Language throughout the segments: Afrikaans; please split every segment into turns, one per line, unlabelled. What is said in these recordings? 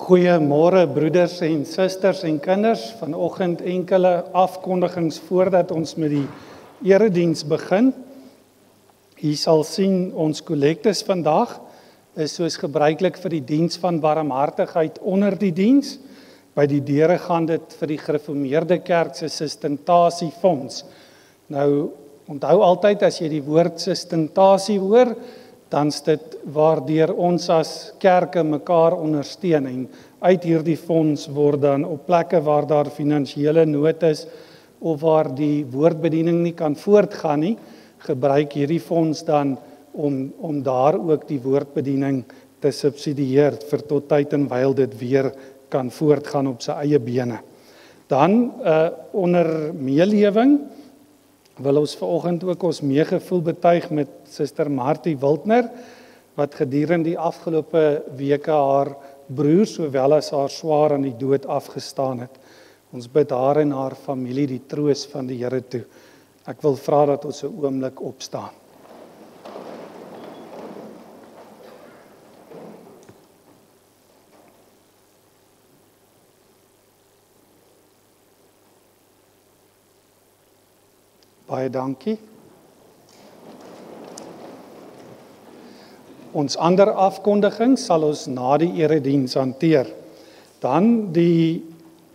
Goeiemôre broeders en susters en kinders. Vanoggend enkele afkondigings voordat ons met die erediens begin. U sal sien ons kollektes vandag is soos gebruiklik vir die diens van barmhartigheid onder die diens. By die deure gaan dit vir die Gereformeerde Kerk se sustentasiefondds. Nou onthou altyd as jy die woord sustentasie hoor, dan is dit waardeur ons as kerke mekaar ondersteun en uit hierdie fonds word dan op plekke waar daar finansiële nood is of waar die woordbediening nie kan voortgaan nie, gebruik hierdie fonds dan om daar ook die woordbediening te subsidieer vir tot tyd en wyl dit weer kan voortgaan op sy eie bene. Dan onder meelewing wil ons vanoggend ook ons meegevoel betuig met Suster Martie Wildner, wat gedurende die afgelope weke haar broer sowel as haar swaar aan die dood afgestaan het. Ons bid haar en haar familie die troos van die Here toe. Ek wil vra dat ons 'n oomblik opstaan. Baie dankie. Ons ander afkondiging sal ons na die erediens hanteer. Dan die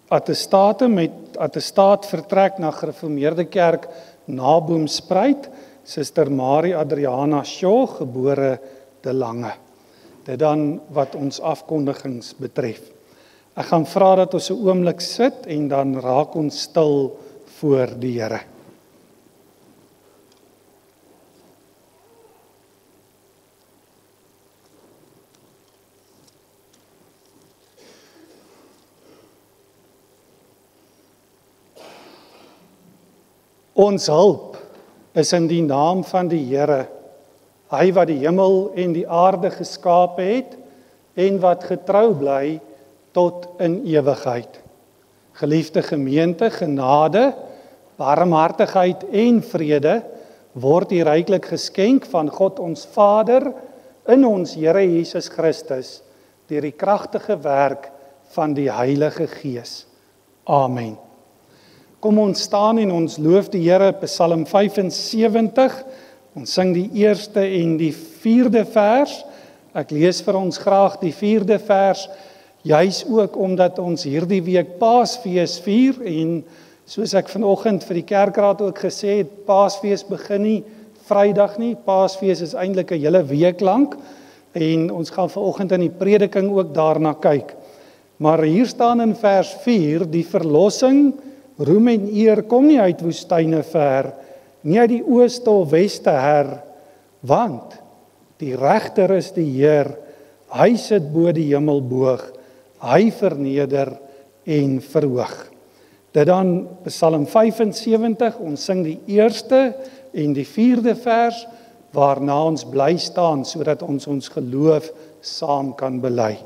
attestate met attestaat vertrek na Gereformeerde Kerk na Boomspruit, Suster Marie Adriana Shaw, gebore De Lange. Dit dan wat ons afkondigings betref. Ek gaan vra dat ons 'n oomblik sit en dan raak ons stil voor die Here. Ons hulp is in die naam van die Here, hy wat die hemel en die aarde geskape het en wat getrou bly tot in ewigheid. Geliefde gemeente, genade, barmhartigheid en vrede word hier ryklik geskenk van God ons Vader in ons Here Jesus Christus deur die kragtige werk van die Heilige Gees. Amen. Kom ons staan en ons loof die Here, Psalm 75, ons sing die eerste en die 4de vers. Ek lees vir ons graag die 4de vers, juis ook omdat ons hierdie week Paasfees vier, en soos ek vanoggend vir die kerkraad ook gesê het, Paasfees begin nie Vrydag nie, Paasfees is eintlik 'n hele week lank, en ons gaan vanoggend in die prediking ook daarna kyk. Maar hier staan in vers 4, die verlossing, roem en eer kom nie uit woestyne ver, nie uit die ooste of weste her, want die regter is die Heer, hy sit bo die hemelboog, hy verneder en verhoog. Dit dan Psalm 75, ons sing die eerste en die 4de vers, waarna ons bly staan, sodat ons geloof saam kan bely.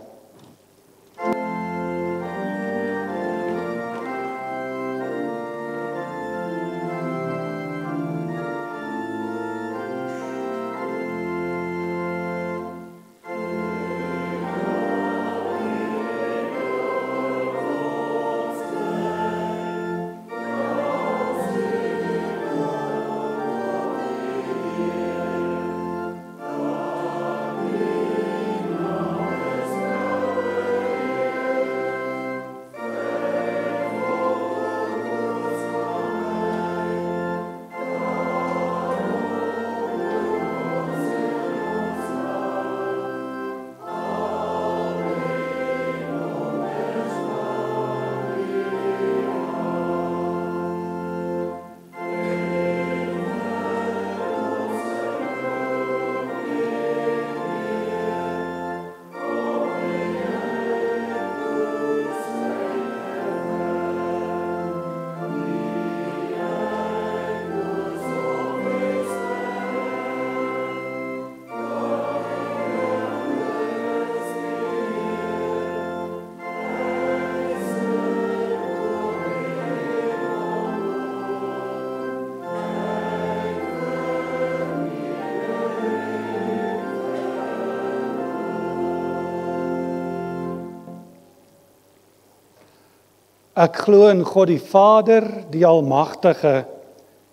Ek glo in God die Vader, die Almagtige,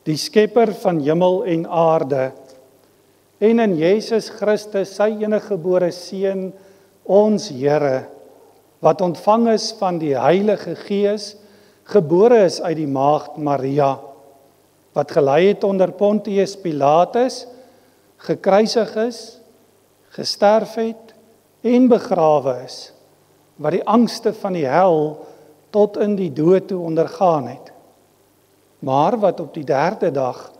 die skepper van hemel en aarde, en in Jesus Christus, sy eniggebore Seun, ons Here, wat ontvang is van die Heilige Gees, gebore is uit die maagd Maria, wat gelei het onder Pontius Pilatus, gekruisig is, gesterf het en begrawe is, wat die angste van die hel tot in die dood toe ondergaan het, maar wat op die 3de dag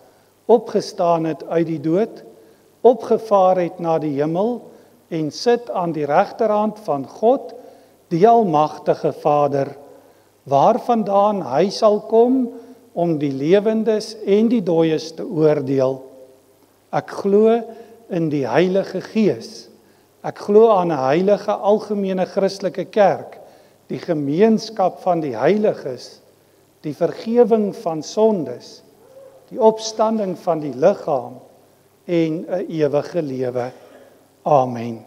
opgestaan het uit die dood, opgevaar het na die hemel en sit aan die regterhand van God, die Almagtige Vader, waarvandaan hy sal kom om die lewendes en die dooies te oordeel. Ek glo in die Heilige Gees. Ek glo aan 'n heilige algemene Christelike kerk, die gemeenskap van die heiliges, die vergewing van sondes, die opstanding van die liggaam en 'n ewige lewe. Amen.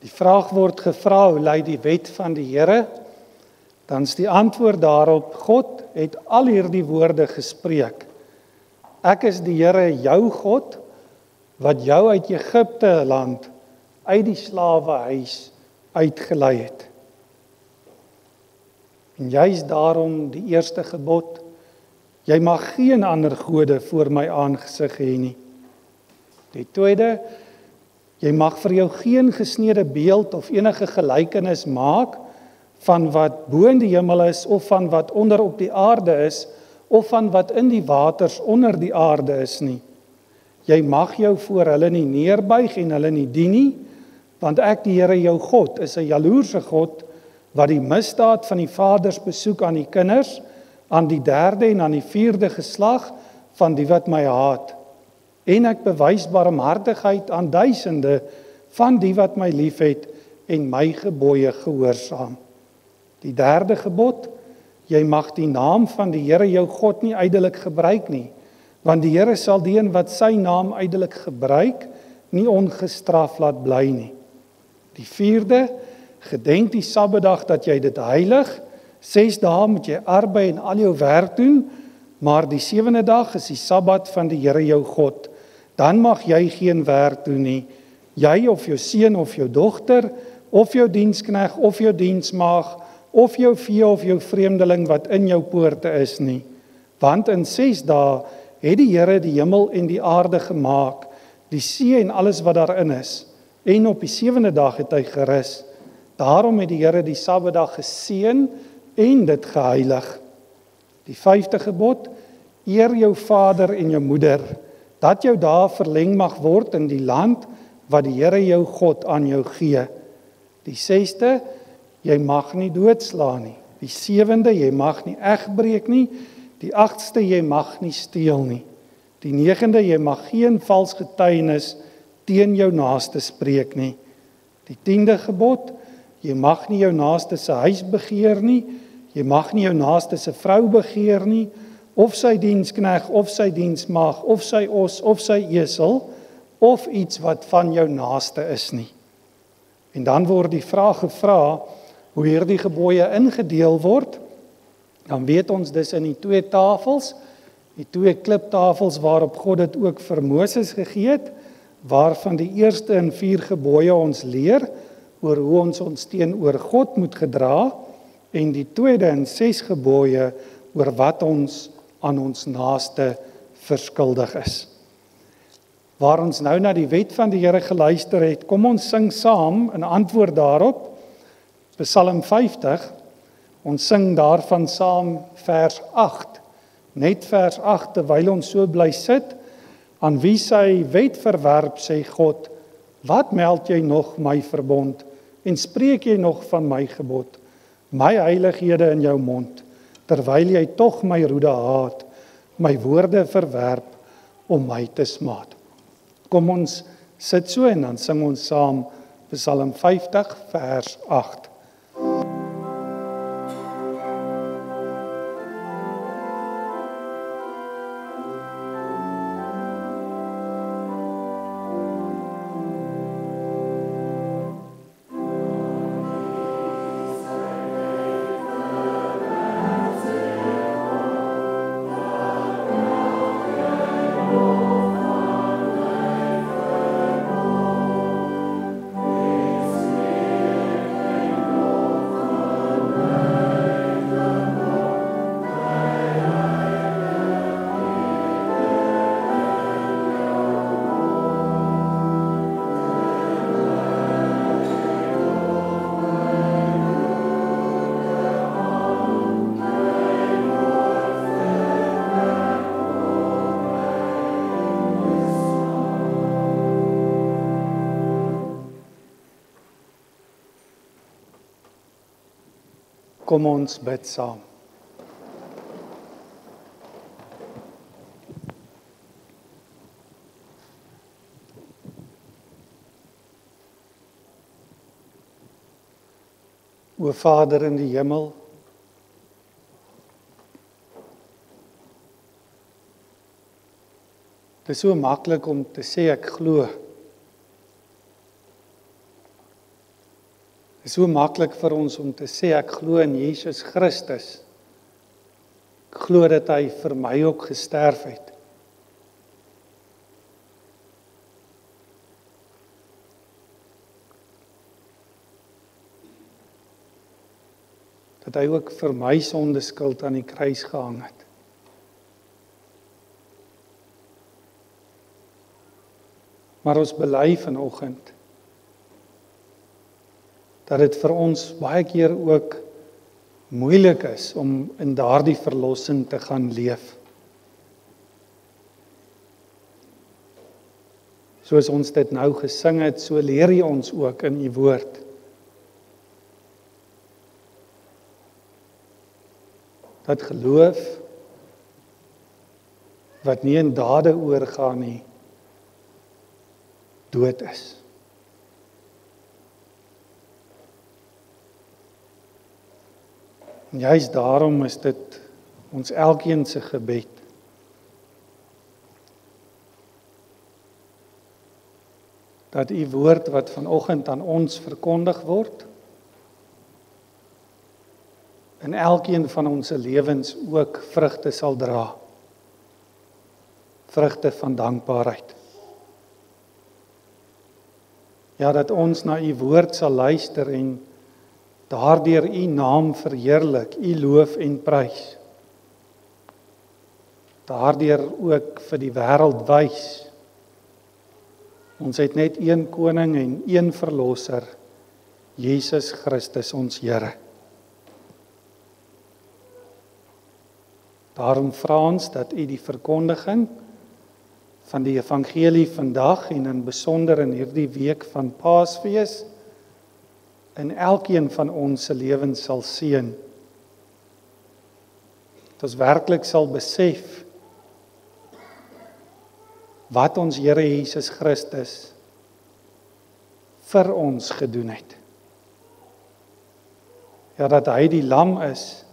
Die vraag word gevra, hoe lei die wet van die Here? Dan is die antwoord daarop, God het al hierdie woorde gespreek. Ek is die Here, jou God, wat jou uit Egipte land, uit die slawehuis uitgelei het. En juist daarom die eerste gebod, jy mag geen ander gode voor my aangesig hê nie. Die tweede, jy mag vir jou geen gesneede beeld of enige gelykenis maak van wat bo in die hemel is, of van wat onder op die aarde is, of van wat in die waters onder die aarde is nie. Jy mag jou voor hulle nie neerbuig en hulle nie dien nie, want ek, die Here jou God, is 'n jaloerse God, wat die misdaad van die vaders besoek aan die kinders, aan die 3de en aan die 4de geslag van die wat my haat. En ek bewys barmhartigheid aan duisende van die wat my liefhet en my gebooie gehoorsaam. Die 3de gebod, jy mag die naam van die Here jou God nie ydelik gebruik nie, want die Here sal die een wat sy naam ydelik gebruik, nie ongestraf laat bly nie. Die 4de, gedenk die Sabbatdag dat jy dit heilig, 6 dae moet jy arbei en al jou werk doen, maar die 7de dag is die Sabbat van die Here jou God. Dan mag jy geen werk doen nie, jy of jou seun of jou dogter, of jou dienskneg of jou diensmaag, of jou vee of jou vreemdeling wat in jou poorte is nie. Want in 6 dae het die Here die hemel en die aarde gemaak, die see en alles wat daarin is, en op die 7de dag het hy gerus. Daarom het die Here die Sabbatdag geseën en dit geheilig. Die 5de gebod, eer jou vader en jou moeder, dat jou dae verleng mag word in die land wat die Here jou God aan jou gee. Die 6de, jy mag nie doodslaan nie. Die 7de, jy mag nie egbreek nie. Die 8ste, jy mag nie steel nie. Die 9de, jy mag geen vals getuienis teen jou naaste spreek nie. Die 10de gebod, jy mag nie jou naaste se huis begeer nie. Jy mag nie jou naaste se vrou begeer nie, of sy dienskneg, of sy diensmaag, of sy os, of sy esel, of iets wat van jou naaste is nie. En dan word die vraag gevra, hoe hierdie gebooie ingedeel word. Dan weet ons dis in die 2 tafels, die 2 kliptafels waarop God dit ook vir Moses gegee het, waarvan die eerste in 4 gebooie ons leer, oor hoe ons teenoor God moet gedra, en die tweede in 6 gebooie, oor wat ons aan ons naaste verskuldig is. Waar ons nou na die wet van die Here geluister het, kom ons sing saam in antwoord daarop, Psalm 50, ons sing daarvan saam vers 8, net vers 8, terwyl ons so bly sit, aan wie sy wet verwerp, sê God, wat meld jy nog my verbond, en spreek jy nog van my gebod, my heilighede in jou mond, terwyl jy tog my roede haat, my woorde verwerp, om my te smaad. Kom ons sit so en dan sing ons saam Psalm 50 vers 8. Kom ons bid saam. O Vader in die hemel, dit is so maklik om te sê ek glo. Dit is so maklik vir ons om te sê ek glo in Jesus Christus. Ek glo dat hy vir my ook gesterf het. Dat hy ook vir my sondeskuld aan die kruis gehang het. Maar ons bely vanoggend dat dit vir ons baie keer ook moeilik is om in daardie verlossing te gaan leef. Soos ons dit nou gesing het, so leer hy ons ook in u woord. Dat geloof wat nie in dade oorgaan nie, dood is. En juist daarom is dit ons elkeen se gebed. Dat u woord wat vanoggend aan ons verkondig word, in elkeen van ons lewens ook vrugte sal dra. Vrugte van dankbaarheid. Ja, dat ons na u woord sal luister en daardeur u naam verheerlik, u loof en prys. Daardeur ook vir die wêreld wys. Ons het net een koning en een verlosser, Jesus Christus ons Here. Daarom vra ons dat u die verkondiging van die evangelie vandag en in besonder in hierdie week van Paasfees in elkeen van ons se lewens sal seën. Dat ons werklik sal besef wat ons Here Jesus Christus vir ons gedoen het. Ja, dat hy die lam is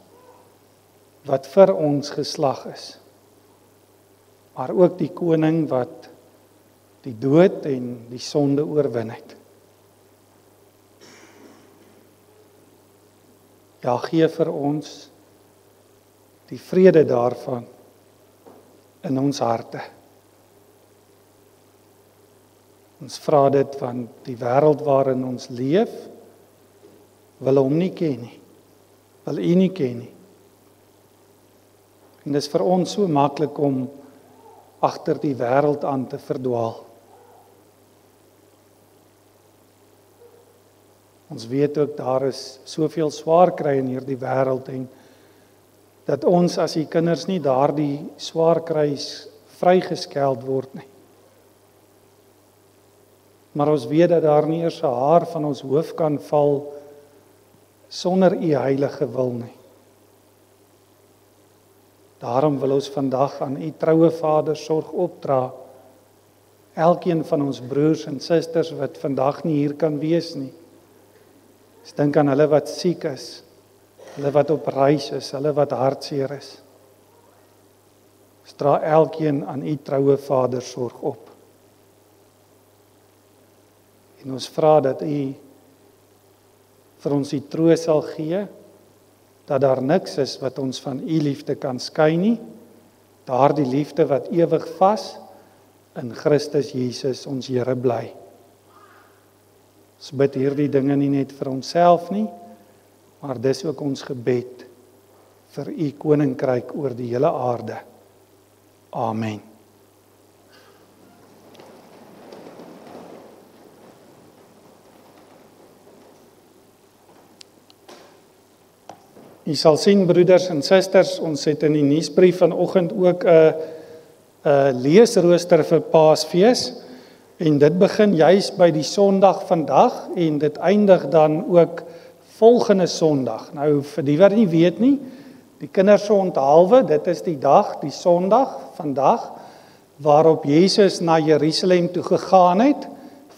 wat vir ons geslag is. Maar ook die koning wat die dood en die sonde oorwin het. Ja, gee vir ons die vrede daarvan in ons harte. Ons vra dit van die wêreld waarin ons leef, wil hom nie ken nie, wil u nie ken nie. En dit is vir ons so maklik om agter die wêreld aan te verdwaal. Ons weet ook daar is soveel swaar kry in hierdie wêreld en dat ons as die kinders nie daardie swaar krys vrygeskeld word nie. Maar ons weet dat daar nie eers 'n haar van ons hoof kan val sonder u heilige wil nie. Daarom wil ons vandag aan u troue Vader sorg opdra. Elkeen van ons broers en susters wat vandag nie hier kan wees nie. Ons dink aan hulle wat siek is, hulle wat op reis is, hulle wat hartseer is. Ons dra elkeen aan u troue Vader sorg op. En ons vra dat u vir ons die troos sal gee, dat daar niks is wat ons van u liefde kan skei nie, daardie liefde wat ewig vas in Christus Jesus ons Here bly. Ons bid hierdie dinge nie net vir onsself nie, maar dis ook ons gebed vir u koninkryk oor die hele aarde. Amen. U sal sien, broeders en susters, ons het in die nuusbrief vanoggend ook 'n leesrooster vir Paasfees en dit begin juis by die Sondag vandag en dit eindig dan ook volgende Sondag. Nou vir die wat nie weet nie, die kinders se onthaalwe, dit is die dag, die Sondag, vandag, waarop Jesus na Jerusalem toe gegaan het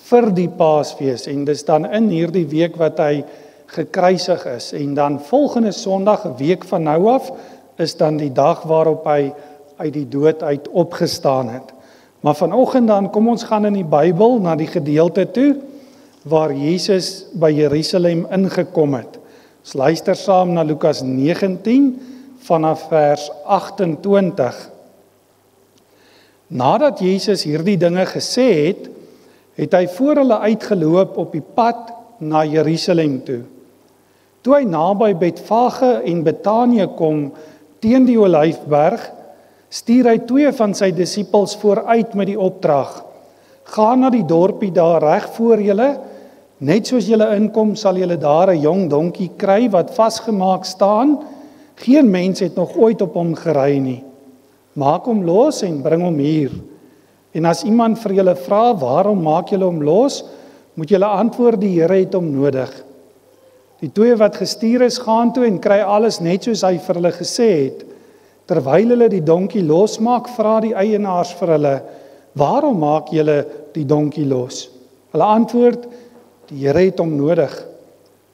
vir die Paasfees. En dis dan in hierdie week wat hy gekruisig is. En dan volgende Sondag, 'n week van nou af, is dan die dag waarop hy uit die dood uit opgestaan het. Maar vanoggend dan, kom ons gaan in die Bybel na die gedeelte toe, waar Jesus by Jerusalem ingekom het. Ons luister saam na Lukas 19 vanaf vers 28. Nadat Jesus hierdie dinge gesê het, het hy voor hulle uitgeloop op die pad na Jerusalem toe. Toe hy naby Betfage en Betanië kom teen die Olyfberg, stuur hy 2 van sy disippels vooruit met die opdrag: gaan na die dorpie daar reg voor julle. Net soos julle inkom, sal julle daar 'n jong donkie kry wat vasgemaak staan. Geen mens het nog ooit op hom gery nie. Maak hom los en bring hom hier. En as iemand vir julle vra, waarom maak julle hom los, moet julle antwoord, die Here het hom nodig. Die 2 wat gestuur is, gaan toe en kry alles net soos hy vir hulle gesê het. Terwyl hulle die donkie losmaak, vra die eienaars vir hulle: waarom maak julle die donkie los? Hulle antwoord: die Here het hom nodig.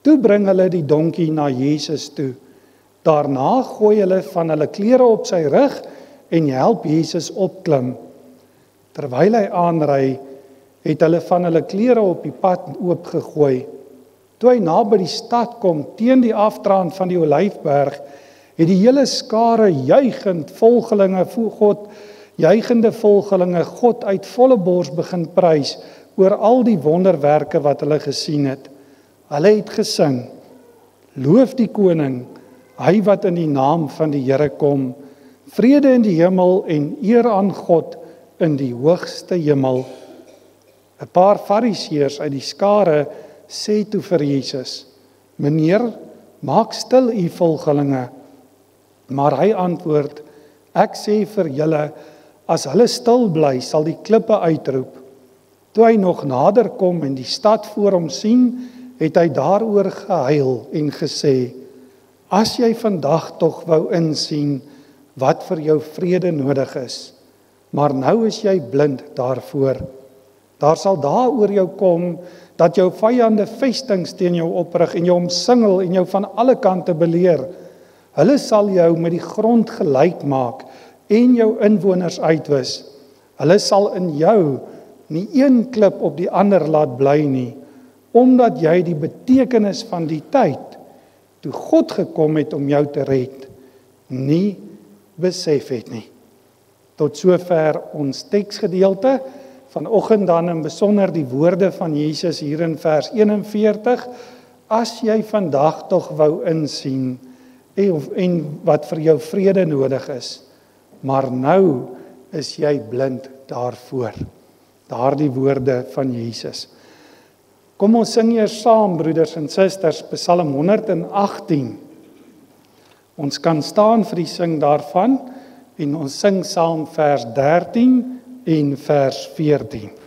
Toe bring hulle die donkie na Jesus toe. Daarna gooi hulle van hulle klere op sy rug en help Jesus opklim. Terwyl hy aanry, het hulle van hulle klere op die pad oopgegooi. Toe hy naby die stad kom, teen die afdraand van die Olyfberg, het die hele skare juigende volgelinge God uit volle bors begin prys oor al die wonderwerke wat hulle gesien het. Hulle het gesing: loof die koning, hy wat in die naam van die Here kom, vrede in die hemel en eer aan God in die hoogste hemel. 'n Paar fariseërs uit die skare sê toe vir Jesus: meneer, maak stil u volgelinge. Maar hy antwoord: ek sê vir julle, as hulle stil bly, sal die klippe uitroep. Toe hy nog nader kom en die stad voor hom sien, het hy daaroor gehuil en gesê: as jy vandag tog wou insien wat vir jou vrede nodig is, maar nou is jy blind daarvoor. Daar sal daaroor jou kom dat jou vyande vestings teen jou oprig en jou omsingel en jou van alle kante beleer. Hulle sal jou met die grond gelyk maak en jou inwoners uitwis. Hulle sal in jou nie een klip op die ander laat bly nie, omdat jy die betekenis van die tyd, toe God gekom het om jou te red, nie besef het nie. Tot sover ons teksgedeelte. Vanoggend dan in besonder die woorde van Jesus hier in vers 41. As jy vandag tog wou insien en wat vir jou vrede nodig is, maar nou is jy blind daarvoor. Daardie woorde van Jesus. Kom ons sing eers saam, broeders en susters, Psalm 118. Ons kan staan vir die sing daarvan en ons sing saam vers 13 en vers 14.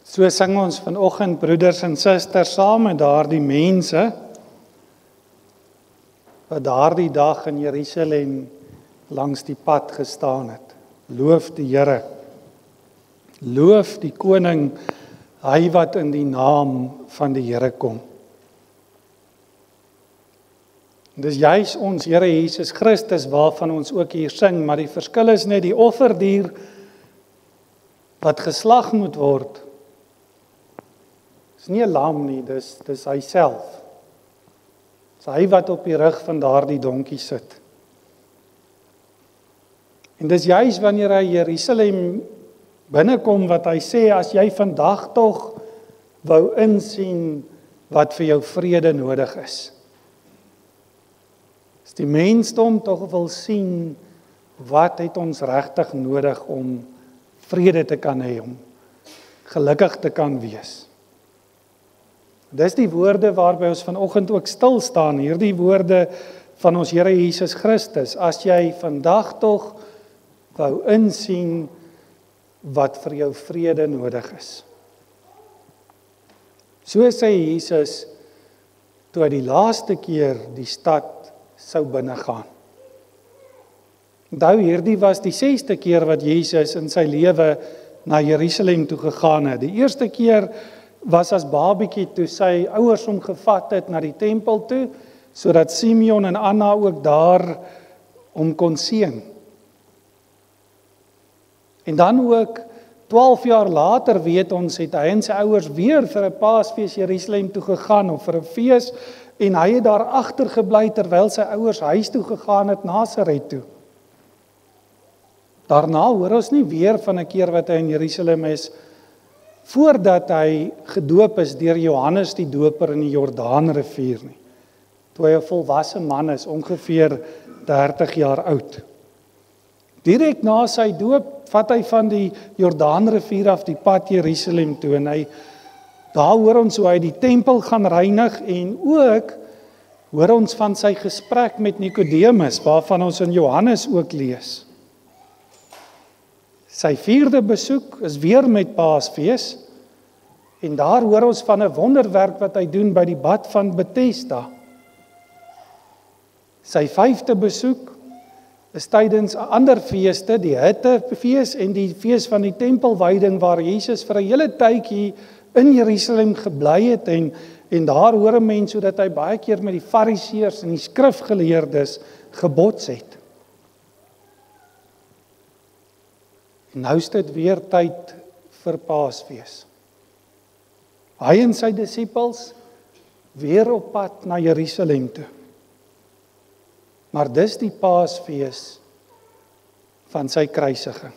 So sing ons vanoggend, broeders en susters, saam met daardie mense wat daardie dag in Jerusalem langs die pad gestaan het. Loof die Here. Loof die koning, hy wat in die naam van die Here kom. Dis juis ons Here Jesus Christus waarvan ons ook hier sing, maar die verskil is net die offerdier wat geslag moet word. Dis nie 'n lam nie, dis hy self. Dis hy wat op die rug van daardie donkie sit. En dis juis wanneer hy Jerusalem binnekom wat hy sê, as jy vandag tog wou insien wat vir jou vrede nodig is. As die mensdom tog wil sien wat het ons regtig nodig om vrede te kan hê, om gelukkig te kan wees. Dis die woorde waarby ons vanoggend ook stil staan, hierdie woorde van ons Here Jesus Christus. As jy vandag tog wou insien wat vir jou vrede nodig is. So sê Jesus, toe hy die laaste keer die stad sou binnegaan. Onthou, hierdie was die 6de keer wat Jesus in sy lewe na Jerusalem toe gegaan het. Die eerste keer was as babietjie toe sy ouers hom gevat het na die tempel toe, sodat Simeon en Anna ook daar hom kon seën. En dan ook 12 jaar later weet ons, het hy en sy ouers weer vir 'n Paasfees Jerusalem toe gegaan, of vir 'n fees, en hy het daar agtergebly terwyl sy ouers huis toe gegaan het, Nasaret toe. Daarna hoor ons nie weer van 'n keer wat hy in Jerusalem is, voordat hy gedoop is deur Johannes die Doper in die Jordaanrivier nie. Toe hy 'n volwasse man is, ongeveer 30 jaar oud. Direk na sy doop vat hy van die Jordaanrivier af die pad Jerusalem toe, en daar hoor ons hoe hy die tempel gaan reinig, en ook hoor ons van sy gesprek met Nikodemus, waarvan ons in Johannes ook lees. Sy 4de besoek is weer met Paasfees, en daar hoor ons van 'n wonderwerk wat hy doen by die bad van Bethesda. Sy 5de besoek is tydens 'n ander feeste, die Hittefees en die fees van die tempelwyding, waar Jesus vir 'n hele tydjie in Jerusalem gebly het, en daar hoor 'n mens sodat hy baie keer met die Fariseërs en die skrifgeleerdes gebots het. En nou is dit weer tyd vir Paasfees. Hy en sy disippels weer op pad na Jerusalem toe. Maar dis die Paasfees van sy kruisiging.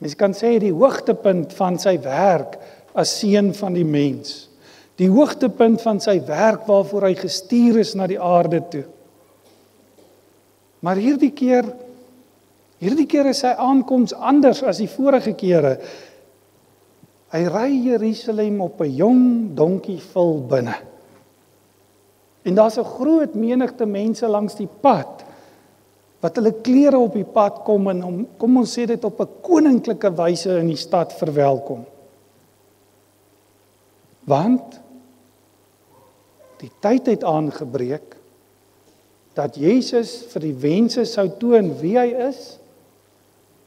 Mens kan sê die hoogtepunt van sy werk as seun van die mens. Die hoogtepunt van sy werk waarvoor hy gestuur is na die aarde toe. Maar hierdie keer is sy aankoms anders as die vorige kere. Hy ry Jerusalem op 'n jong donkie vol binne. En daar's 'n groot menigte mense langs die pad, wat hulle klere op die pad kom en kom ons sê dit op 'n koninklike wyse in die stad verwelkom. Want die tyd het aangebreek dat Jesus vir die mense sou toon wie hy is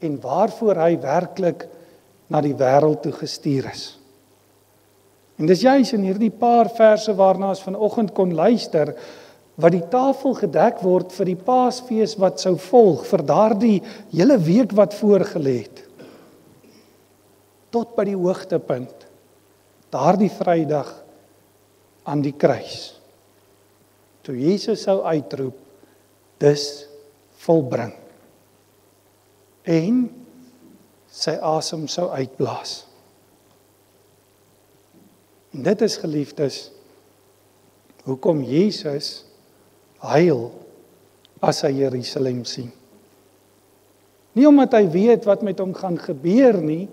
en waarvoor hy werklik na die wêreld toe gestuur is. En dis juis in hierdie paar verse waarna ons vanoggend kon luister, wat die tafel gedek word vir die Paasfees wat sou volg, vir daardie hele week wat voorgelê het. Tot by die hoogtepunt, daardie Vrydag aan die kruis, toe Jesus sou uitroep, dis volbring. En sy asem sou uitblaas. En dit is, geliefdes, hoekom Jesus huil as hy Jerusalem sien. Nie omdat hy weet wat met hom gaan gebeur nie,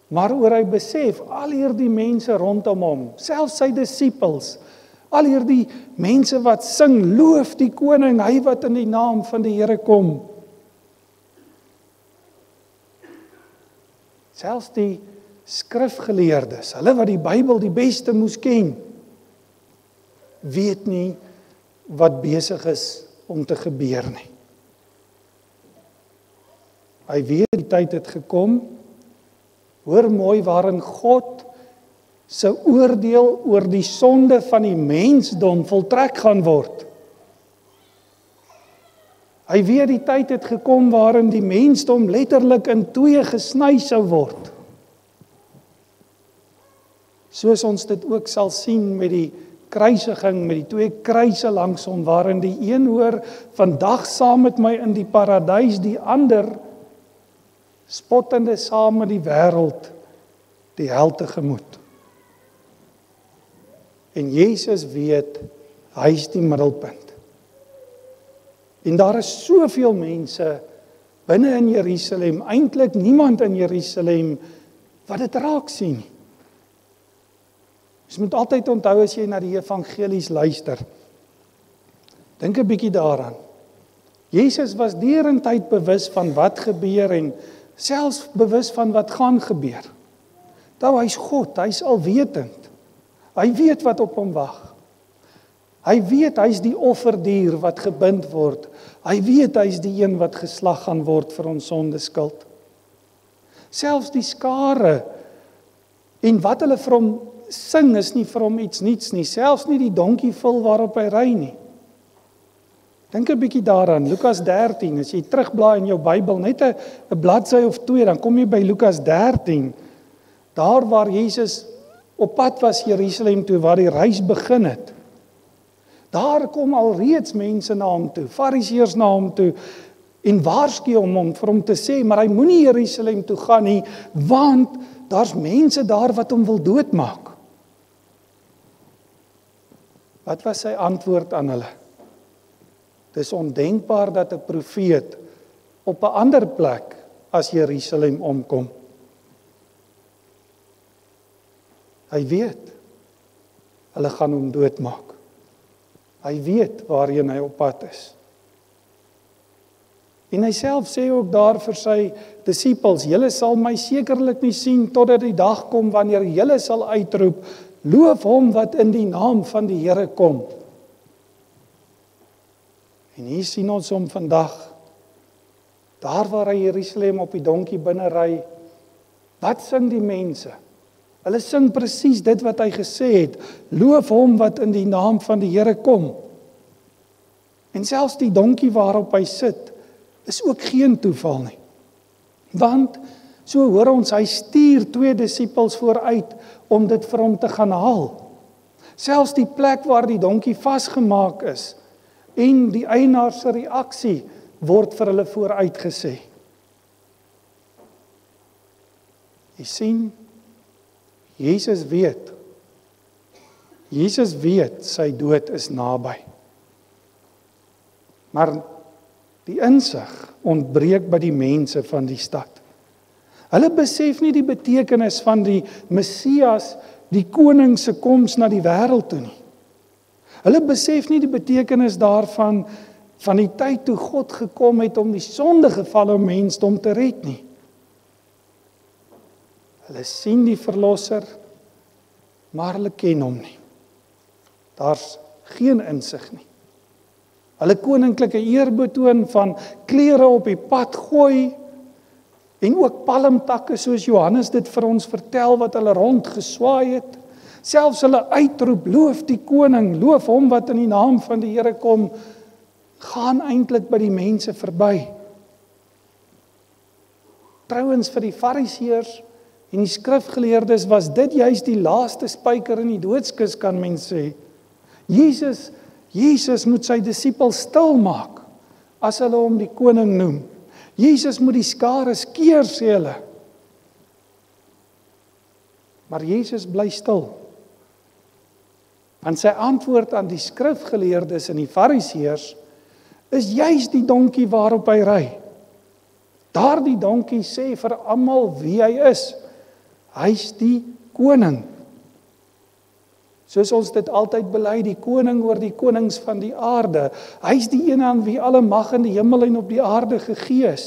maar oor hy besef, al hierdie mense rondom hom, selfs sy disippels, al hierdie mense wat sing, loof die koning, hy wat in die naam van die Here kom. Selfs die skrifgeleerdes, hulle wat die Bybel die beste moes ken, weet nie wat besig is om te gebeur nie. Hy weet die tyd het gekom, hoor mooi, waarin God se oordeel oor die sonde van die mensdom voltrek gaan word. Hy weet die tyd het gekom waarin die mensdom letterlik in twee gesny sou word. Soos ons dit ook sal sien met die kruisiging, met die twee kruise langs hom, waarin die een hoor, vandag saam met my in die paradys, die ander spottende saam met die wêreld die hel tegemoet. En Jesus weet, hy is die middelpunt. En daar is soveel mense binne in Jerusalem, eintlik niemand in Jerusalem wat dit raak sien. Jy moet altyd onthou as jy na die evangelies luister. Dink 'n bietjie daaraan. Jesus was derentyd bewus van wat gebeur en selfs bewus van wat gaan gebeur. Nou, hy's God, hy's alwetend. Hy weet wat op hom wag. Hy weet hy's die offerdier wat gebind word. Hy weet hy's die een wat geslag gaan word vir ons sondeskuld. Selfs die skare en wat hulle vir hom sing is nie vir hom iets niets nie, selfs nie die donkievul waarop hy ry nie. Dink 'n bietjie daaraan, Lukas 13, as jy terugblaai in jou Bybel, net 'n bladsy of 2, dan kom jy by Lukas 13, daar waar Jesus op pad was Jerusalem toe, waar die reis begin het. Daar kom al reeds mense na hom toe, fariseërs na hom toe, en waarsku hom vir hom te sê, maar hy moenie Jerusalem toe gaan nie, want daar's mense daar wat hom wil doodmaak. Wat was sy antwoord aan hulle? Dis ondenkbaar dat 'n profeet op 'n ander plek as Jerusalem omkom. Hy weet, hulle gaan hom doodmaak. Hy weet waarheen hy op pad is. En hy self sê ook daar vir sy disippels, julle sal my sekerlik nie sien totdat die dag kom wanneer julle sal uitroep, loof hom wat in die naam van die Here kom. En hier sien ons hom vandag, daar waar hy Jerusalem op die donkie binne ry, wat sing die mense? Hulle sing presies dit wat hy gesê het, loof hom wat in die naam van die Here kom. En selfs die donkie waarop hy sit, is ook geen toeval nie. Want, so hoor ons, hy stuur 2 disippels vooruit om dit vir hom te gaan haal. Selfs die plek waar die donkie vasgemaak is, en die eienaar se reaksie word vir hulle vooruitgesê. Jy sien, Jesus weet sy dood is naby. Maar die insig ontbreek by die mense van die stad. Hulle besef nie die betekenis van die Messias, die koning se koms na die wêreld toe nie. Hulle besef nie die betekenis daarvan, van die tyd toe God gekom het om die sondegevalle mensdom te red nie. Hulle sien die verlosser, maar hulle ken hom nie. Daar's geen insig nie. Hulle koninklike eerbetoon van klere op die pad gooi, en ook palmtakke soos Johannes dit vir ons vertel, wat hulle rondgeswaai het. Selfs hulle uitroep, loof die koning, loof hom wat in die naam van die Here kom, gaan eintlik by die mense verby. Trouwens vir die fariseërs en die skrifgeleerdes was dit juist die laaste spyker in die doodskis, kan mens sê. Jesus moet sy disippels stil maak as hulle hom die koning noem. Jesus moet die skare skeer, sê hulle. Maar Jesus bly stil. Want sy antwoord aan die skrifgeleerdes en die fariseërs is juis die donkie waarop hy ry. Daardie donkie sê vir almal wie hy is. Hy's die koning. Soos ons dit altyd bely, die koning oor die konings van die aarde. Hy's die een aan wie alle mag in die hemel en op die aarde gegee is.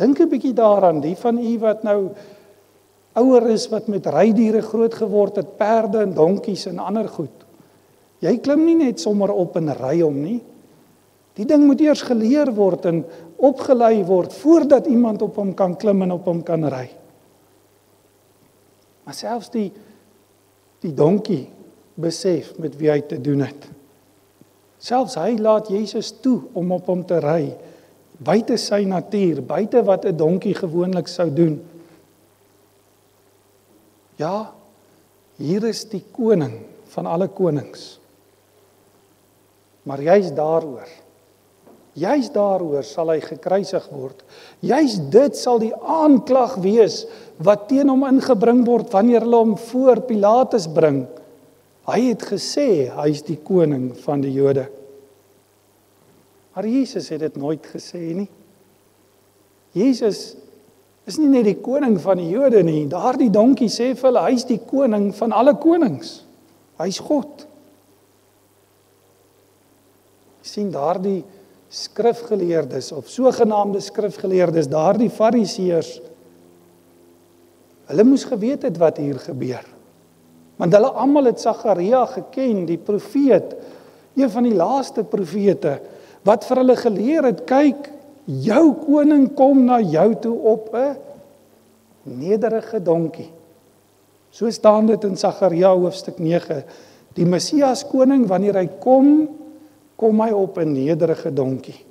Dink 'n bietjie daaraan, die van u wat nou ouer is, wat met rydiere groot geword het, perde en donkies en ander goed. Jy klim nie net sommer op en ry hom nie. Die ding moet eers geleer word en opgelei word voordat iemand op hom kan klim en op hom kan ry. Maar selfs die donkie besef met wie hy te doen het. Selfs hy laat Jesus toe om op hom te ry, buite sy natuur, buite wat 'n donkie gewoonlik sou doen. Ja, hier is die koning van alle konings. Maar juis daaroor sal hy gekruisig word. Juis dit sal die aanklag wees wat teen hom ingebring word wanneer hulle hom voor Pilatus bring. Hy het gesê hy is die koning van die Jode. Maar Jesus het dit nooit gesê nie. Jesus is nie net die koning van die Jode nie. Daardie donkie sê vir hulle, hy is die koning van alle konings. Hy is God. Sien daardie skrifgeleerdes of sogenaamde skrifgeleerdes, daardie fariseërs, hulle moes geweet het wat hier gebeur. Want hulle almal het Sagaria geken, die profeet, een van die laaste profete, wat vir hulle geleer het, kyk, jou koning kom na jou toe op 'n nederige donkie. So staan dit in Sagaria hoofstuk 9. Die Messias koning, wanneer hy kom hy op 'n nederige donkie.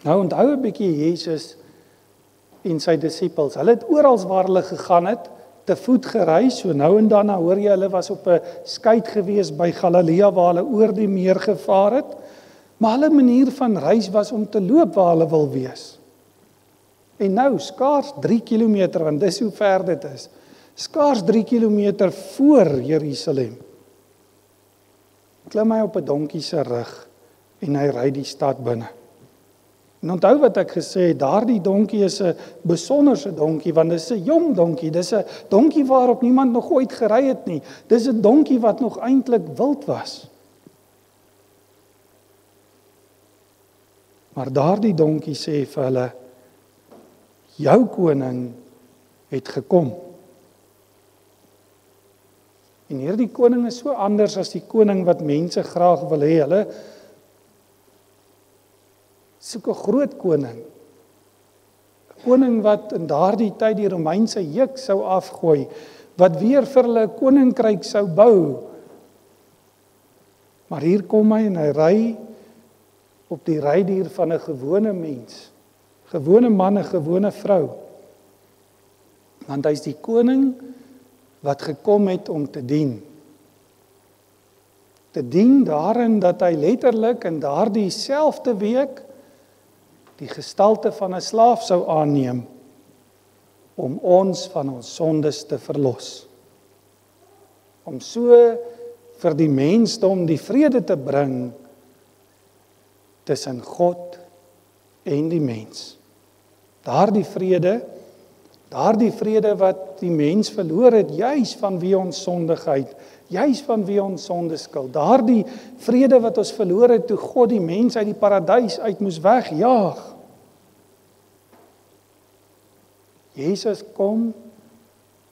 Nou onthou 'n bietjie Jesus en sy disippels. Hulle het oral waar hulle gegaan het, te voet gereis, so nou en dan hoor jy hulle was op 'n skei gewees by Galilea waar hulle oor die meer gevaar het. Maar hulle manier van reis was om te loop waar hulle wil wees. En nou, skaars 3 kilometer, want dis hoe ver dit is, skaars 3 kilometer voor Jerusalem, klim hy op 'n donkie se rug en hy ry die stad binne. En onthou wat ek gesê het, daardie donkie is 'n besonderse donkie, want dis 'n jong donkie, dis 'n donkie waarop niemand nog ooit gery het nie. Dis 'n donkie wat nog eintlik wild was. Maar daardie donkie sê vir hulle, jou koning het gekom. En hierdie koning is so anders as die koning wat mense graag wil hê. Hulle soek 'n groot koning. 'n Koning wat in daardie tyd die Romeinse juk sou afgooi, wat weer vir hulle 'n koninkryk sou bou. Maar hier kom hy en hy ry op die rydier van 'n gewone mens, gewone man, 'n gewone vrou. Want hy is die koning wat gekom het om te dien. Te dien daarin dat hy letterlik in daardie selfde week die gestalte van 'n slaaf sou aanneem om ons van ons sondes te verlos. Om so vir die mensdom die vrede te bring tussen God en die mens. Daardie vrede wat die mens verloor het, juis vanweë ons sondigheid, juis vanweë ons sondeskuld. Daardie vrede wat ons verloor het toe God die mens uit die paradys uit moes wegjaag. Jesus kom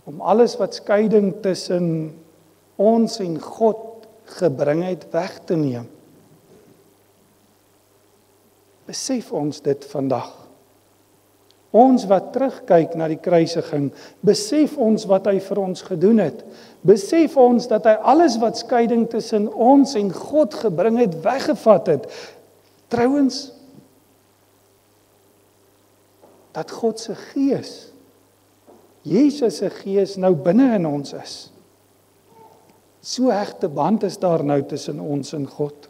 om alles wat skeiding tussen ons en God gebring het weg te neem. Besef ons dit vandag. Ons wat terugkyk na die kruisiging, besef ons wat hy vir ons gedoen het. Besef ons dat hy alles wat skeiding tussen ons en God gebring het, weggevat het. Trouwens, dat God se gees, Jesus se gees nou binne in ons is. So hegte band is daar nou tussen ons en God.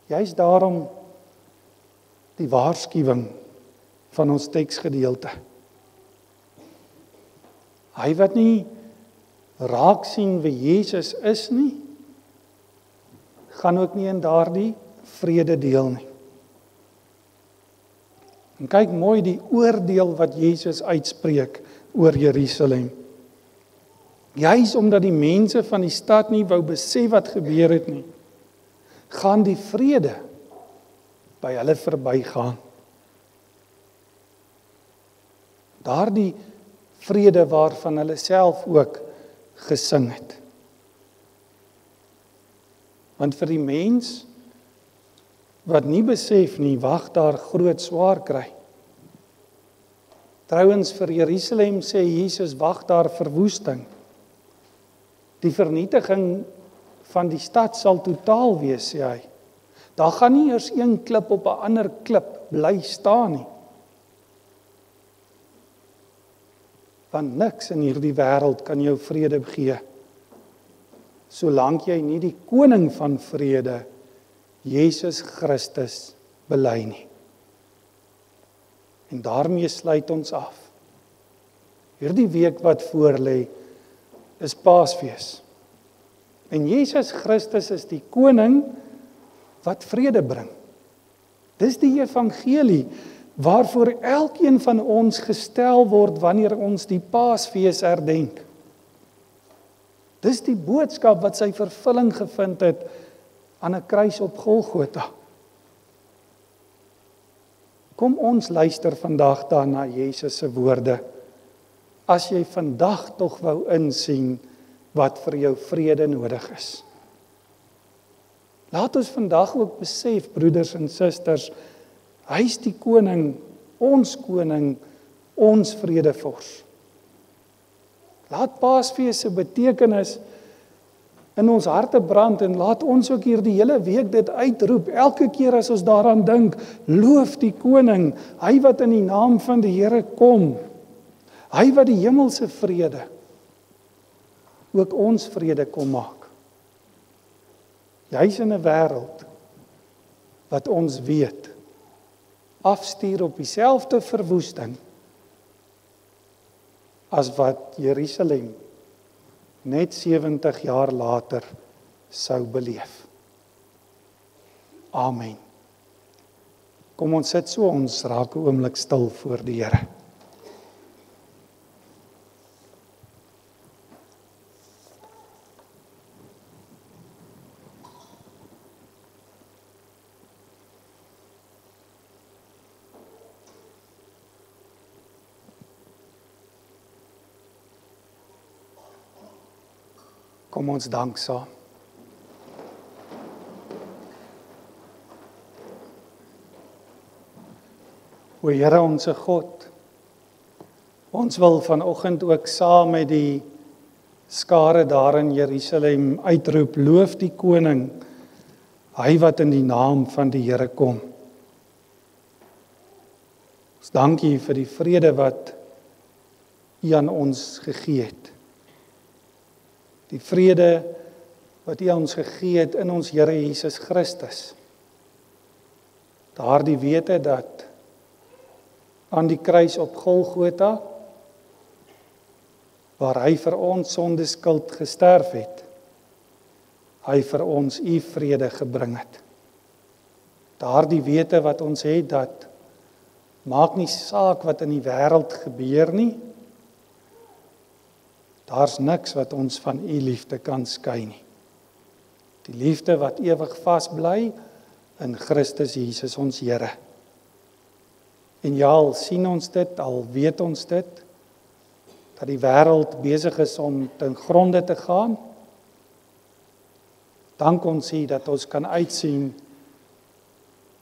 Juist daarom die waarskuwing van ons teksgedeelte. Hy wat nie raak sien wie Jesus is nie, gaan ook nie in daardie vrede deel nie. En kyk mooi die oordeel wat Jesus uitspreek oor Jerusalem. Juis omdat die mense van die stad nie wou besef wat gebeur het nie, gaan die vrede by hulle verbygaan. Daardie vrede waarvan hulle self ook gesing het. Want vir die mens wat nie besef nie, wag daar groot swaar kry. Trouwens vir Jerusalem sê Jesus, wag daar verwoesting. Die vernietiging van die stad sal totaal wees, sê hy. Daar gaan nie eers een klip op 'n ander klip bly staan nie. Want niks in hierdie wêreld kan jou vrede gee, solank jy nie die koning van vrede, Jesus Christus, bely nie. En daarmee sluit ons af. Hierdie week wat voorlê is Paasfees. En Jesus Christus is die koning wat vrede bring. Dis die evangelie waarvoor elkeen van ons gestel word wanneer ons die Paasfees herdenk. Dis die boodskap wat sy vervulling gevind het aan 'n kruis op Golgotha. Kom ons luister vandag dan na Jesus se woorde. As jy vandag tog wou insien wat vir jou vrede nodig is. Laat ons vandag ook besef, broeders en susters, hy is die koning, ons vredevors. Laat Paasfees se betekenis in ons harte brand en laat ons ook hier die hele week dit uitroep. Elke keer as ons daaraan dink, loof die koning, hy wat in die naam van die Here kom. Hy wat die hemelse vrede ook ons vrede kom maak. Jy's in 'n wêreld wat ons weet afstuur op dieselfde verwoesting as wat Jerusalem net 70 jaar later sou beleef. Amen. Kom ons sit so, ons raak 'n oomblik stil voor die Here. Kom ons dank saam. O Here onse God, ons wil vanoggend ook saam met die skare daar in Jerusalem uitroep, loof die koning, hy wat in die naam van die Here kom. Ons dank U vir die vrede wat U aan ons gegee het. Die vrede wat U ons gegee het in ons Here Jesus Christus. Daardie wete dat aan die kruis op Golgotha, waar hy vir ons sondeskuld gesterf het, hy vir ons U vrede gebring het. Daardie wete wat ons het dat maak nie saak wat in die wêreld gebeur nie, daar's niks wat ons van U liefde kan skei nie. Die liefde wat ewig vasbly in Christus Jesus ons Here. En ja, al sien ons dit, al weet ons dit, dat die wêreld besig is om ten gronde te gaan, dank ons U dat ons kan uitsien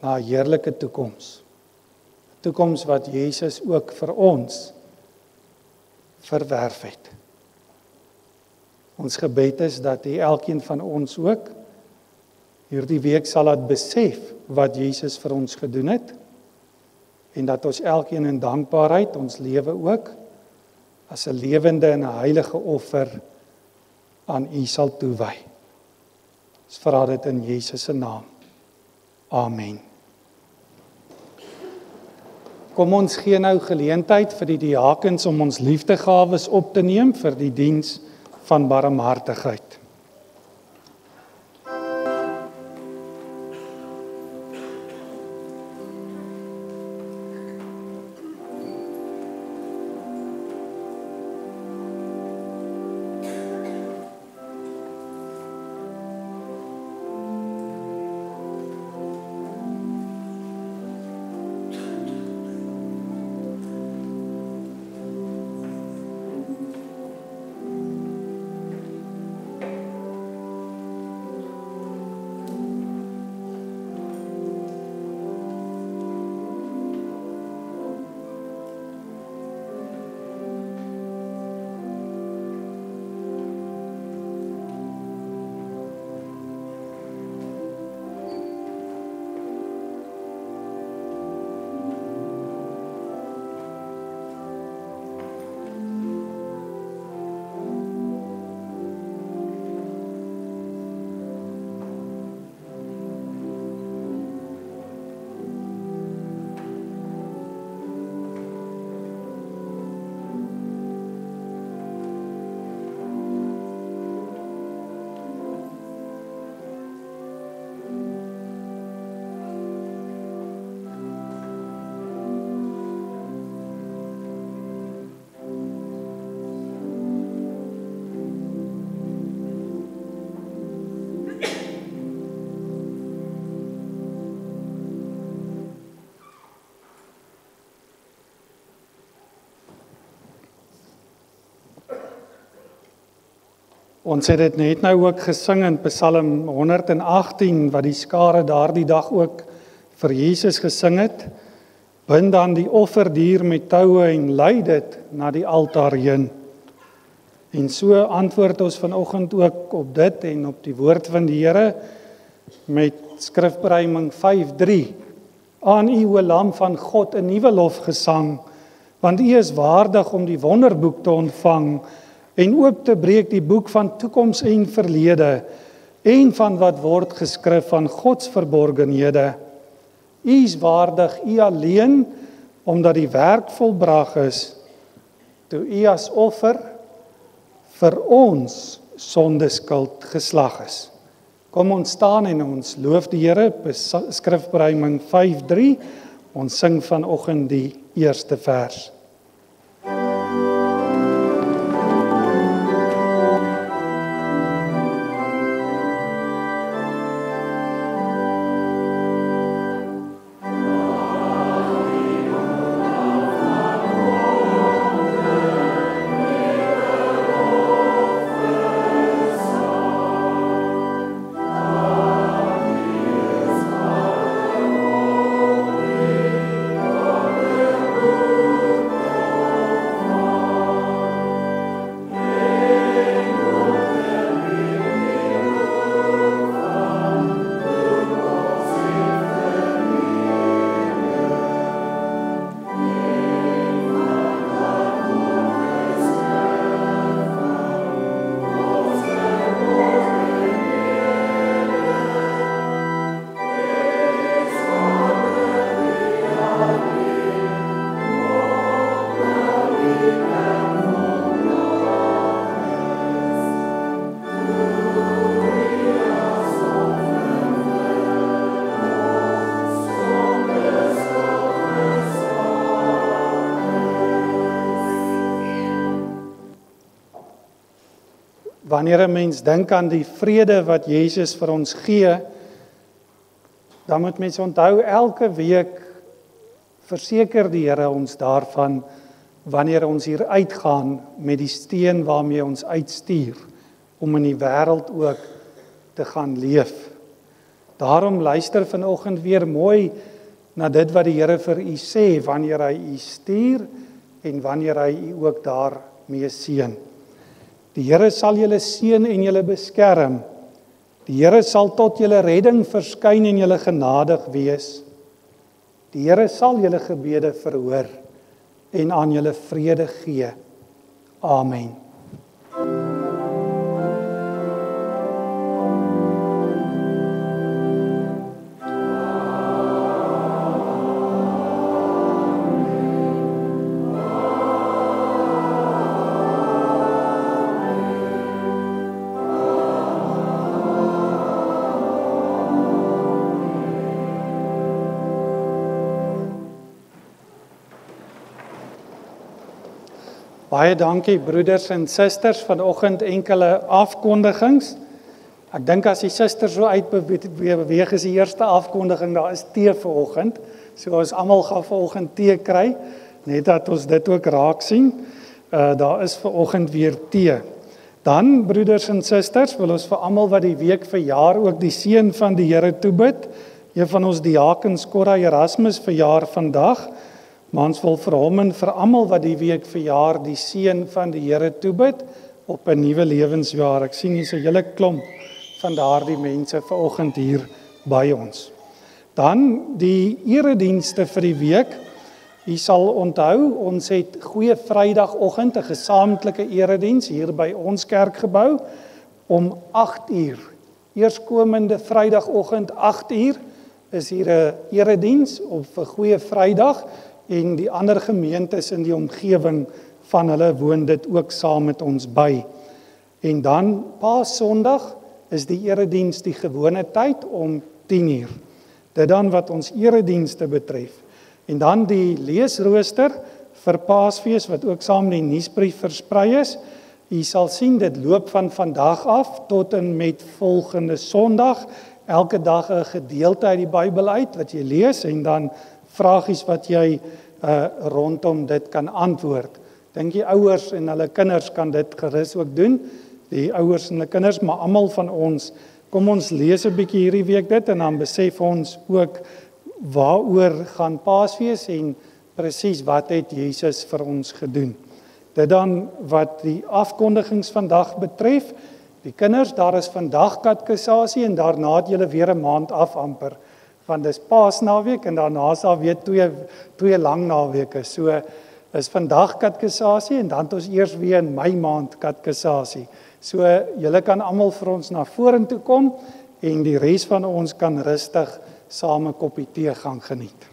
na 'n heerlike toekoms. 'n Toekoms wat Jesus ook vir ons verwerf het. Ons gebed is dat elkeen van ons ook hierdie week sal laat besef wat Jesus vir ons gedoen het en dat ons elkeen in dankbaarheid ons lewe ook as 'n lewende en 'n heilige offer aan U sal toewy. Ons vra dit in Jesus se naam. Amen. Kom ons gee nou geleentheid vir die diakens om ons liefdegawes op te neem vir die diens van barmhartigheid. Ons het dit net nou ook gesing in Psalm 118, wat die skare daardie dag ook vir Jesus gesing het. Bind dan die offerdier met toue en lei dit na die altaar heen. En so antwoord ons vanoggend ook op dit en op die woord van die Here met skrifberuiming 5:3. Aan U, o Lam van God, 'n nuwe lofgesang, want U is waardig om die wonderboek te ontvang en oop te breek die boek van toekoms en verlede en van wat word geskrif van Gods verborgenhede. U is waardig, U alleen, omdat die werk volbracht is, toe U as offer vir ons sondeskuld geslag is. Kom ons staan en ons loof die Here, skrifberuiming 5:3, ons sing vanoggend die eerste vers. Wanneer 'n mens dink aan die vrede wat Jesus vir ons gee, dan moet mens onthou, elke week verseker die Here ons daarvan, wanneer ons hier uitgaan met die steen waarmee ons uitstuur, om in die wêreld ook te gaan leef. Daarom luister vanoggend weer mooi na dit wat die Here vir u sê, wanneer hy u stuur en wanneer hy u ook daarmee seën. Die Here sal julle seën en julle beskerm. Die Here sal tot julle redding verskyn en julle genadig wees. Die Here sal julle gebede verhoor en aan julle vrede gee. Amen. Baie dankie broeders en susters, vanoggend enkele afkondigings. Ek dink as die susters so uitbeweeg is die eerste afkondiging, daar is tee vanoggend. So ons almal gaan vanoggend tee kry, net dat ons dit ook raak sien. Daar is vanoggend weer tee. Dan broeders en susters, wil ons vir almal wat die week verjaar ook die seën van die Here toebid. Een van ons diakens, Cora Erasmus, verjaar vandag. Maar ons wil vir hom en vir almal wat die week verjaar die seën van die Here toebid op 'n nuwe lewensjaar. Ek sien hier's 'n hele klomp van daardie mense vanoggend hier by ons. Dan die eredienste vir die week. U sal onthou, ons het Goeie Vrydagoggend 'n gesamentlike erediens hier by ons kerkgebou om 8:00. Eerskomende Vrydagoggend 8:00 is hier 'n erediens op 'n Goeie Vrydag. En die ander gemeentes in die omgewing van hulle woon dit ook saam met ons by. En dan Paasondag is die erediens die gewone tyd om 10:00. Dit dan wat ons eredienste betref. En dan die leesrooster vir Paasfees wat ook saam met die nuusbrief versprei is. U sal sien dit loop van vandag af tot en met volgende Sondag. Elke dag 'n gedeelte uit die Bybel uit wat jy lees en dan vragies wat jy rondom dit kan antwoord. Dink jy ouers en hulle kinders kan dit gerus ook doen. die ouers en die kinders, maar almal van ons, kom ons lees 'n bietjie hierdie week dit en dan besef ons ook waaroor gaan Paasfees en presies wat het Jesus vir ons gedoen. Dit dan wat die afkondigings vandag betref, die kinders, daar is vandag katekisasie en daarna het julle weer 'n maand af amper, want dis Paasnaweek en daarna is daar weer twee lang naweke. So is vandag katekisasie en dan het ons eers weer in Mei maand katekisasie. So julle kan almal vir ons na vorentoe kom en die res van ons kan rustig saam 'n koppie tee gaan geniet.